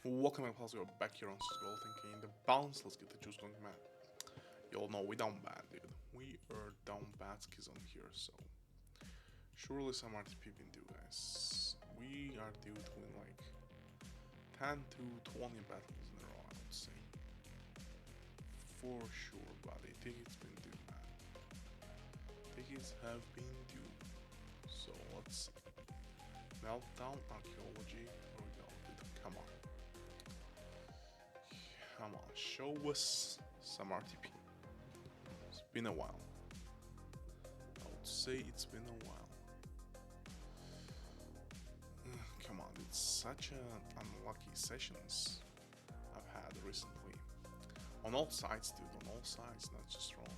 Welcome back, plus we're back here on Csgoroll thinking the bounce. Let's get the juice going, man. You all know we down bad, dude. We are down bad skis on here, so surely some RTP been due, guys. We are due to win like 10 to 20 battles in a row, I would say. For sure, buddy. Tickets been due, man. Tickets have been due. So let's meltdown archaeology. Here we go, dude. Come on. Come on, show us some RTP. It's been a while. I would say it's been a while. Come on, it's such an unlucky sessions I've had recently. On all sides, dude, on all sides, not just wrong.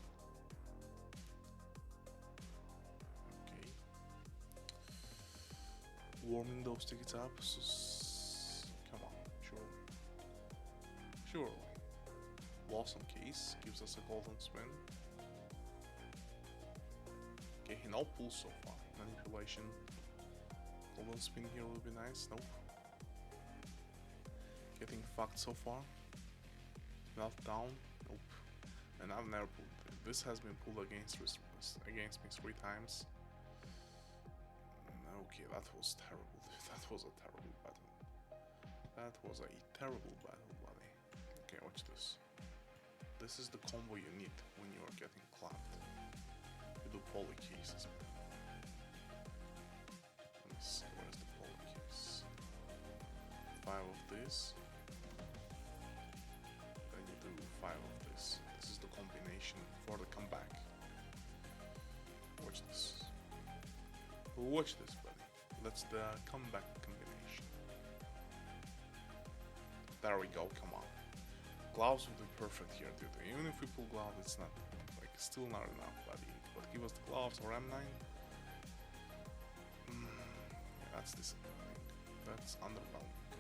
Okay. Warming those tickets up, so come on, sure. Surely. Loss on case gives us a golden spin. Okay, no pull so far. Manipulation. Golden spin here will be nice. Nope. Getting fucked so far. Meltdown. Nope. And I've never pulled it. This has been pulled against me 3 times. Okay, that was terrible. That was a terrible battle. That was a terrible battle, buddy. Okay, watch this. This is the combo you need when you are getting clapped. You do poly cases. Let me see, where's the poly case? 5 of this. Then you do 5 of this. This is the combination for the comeback. Watch this. Watch this, buddy. That's the comeback combination. There we go, come on. Gloves would be perfect here, dude. Even if we pull gloves, it's not, like, still not enough, buddy. But give us the gloves or M9. Yeah, that's disappointing. That's underwhelming.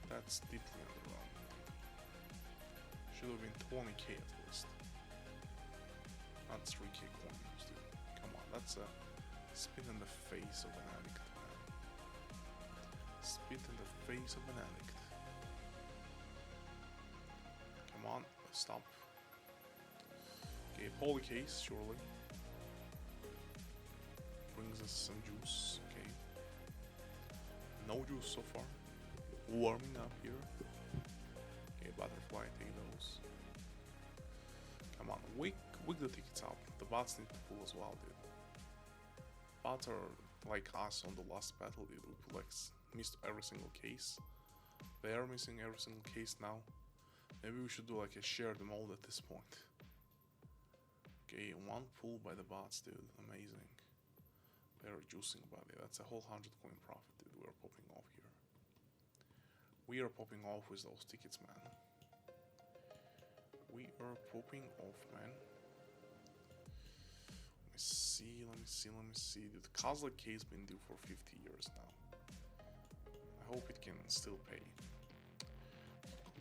That's deeply underwhelming. Should have been 20k at least. Not 3k coins, dude. Come on, that's a spit in the face of an addict, man. Spit in the face of an addict. Come on, stop. Okay, poly case, surely. Brings us some juice, okay. No juice so far. Warming up here. Okay, butterfly, take those. Come on, wake the tickets up. The bots need to pull as well, dude. Bots are like us on the last battle, dude. We like missed every single case. They are missing every single case now. Maybe we should do like a shared mode at this point. Okay, 1 pull by the bots, dude. Amazing. They're juicing, buddy. That's a whole 100 coin profit, dude. We're popping off here. We are popping off with those tickets, man. We are popping off, man. Let me see. Dude, Kozlik case been due for 50 years now. I hope it can still pay.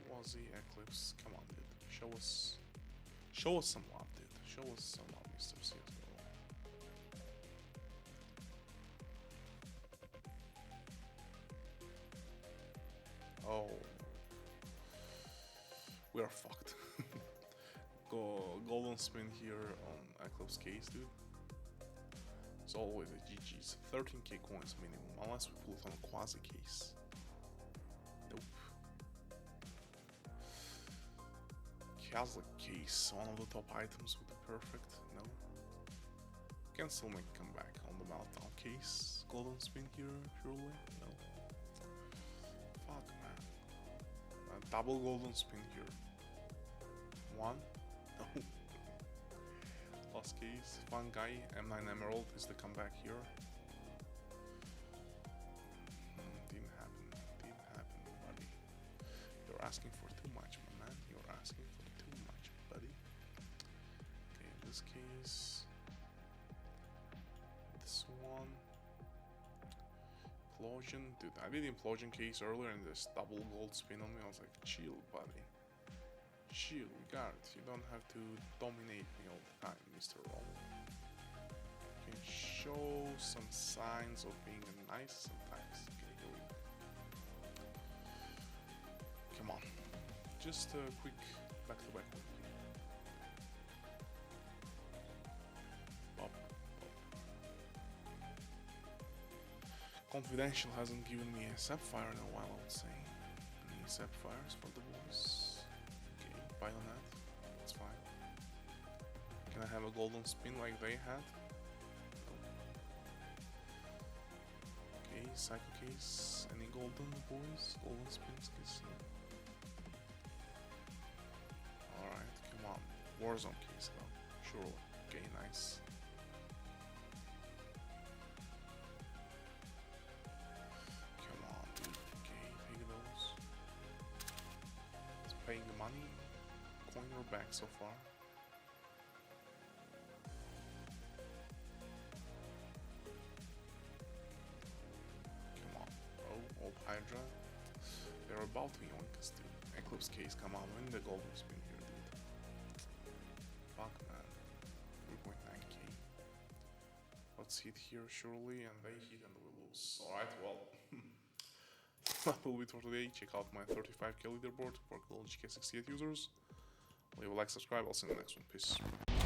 Quasi Eclipse, come on, dude. Show us some love, dude. Show us some love, Mr. Csgoroll. Oh, we are fucked. Golden spin here on Eclipse case, dude. It's always a GG's. 13k coins minimum, unless we pull it on a quasi case. Nope. Kozlik case, one of the top items would be perfect. No. Can still make a comeback on the meltdown case. Golden spin here, surely? No. Fuck, man. Double golden spin here. 1. No. Last case. Fun guy. M9 Emerald is the comeback here. Didn't happen, buddy. You're asking for too much, my man. You're asking for too much, buddy. Okay, in this case. This one. Implosion. Dude, I did Implosion case earlier and this double gold spin on me. I was like, chill, buddy. Chill, we got it. You don't have to dominate me all the time, Mr. Roll. You can show some signs of being nice sometimes. Okay, here we go. just a quick back-to-back win here. Pop. Confidential hasn't given me a sapphire in a while, I would say. Any sapphires for the boys? Okay, buy on that. That's fine. Can I have a golden spin like they had? No. Okay, psycho case. Any golden boys? Golden spins, case. No. Alright, come on. Warzone case though. Sure. Okay, nice. Come on, dude. Okay, take those. It's paying the money. Coin or back so far. Come on. Oh, old Hydra. They're about to yoink us, dude. Eclipse case, come on, win the golden spin here, dude. Fuck, man. 3.9k. Let's hit here, surely, and they hit and we lose. Alright, well. That will be it for today. Check out my 35k leaderboard for golden GK68 users. Leave a like, subscribe, I'll see you in the next one. Peace.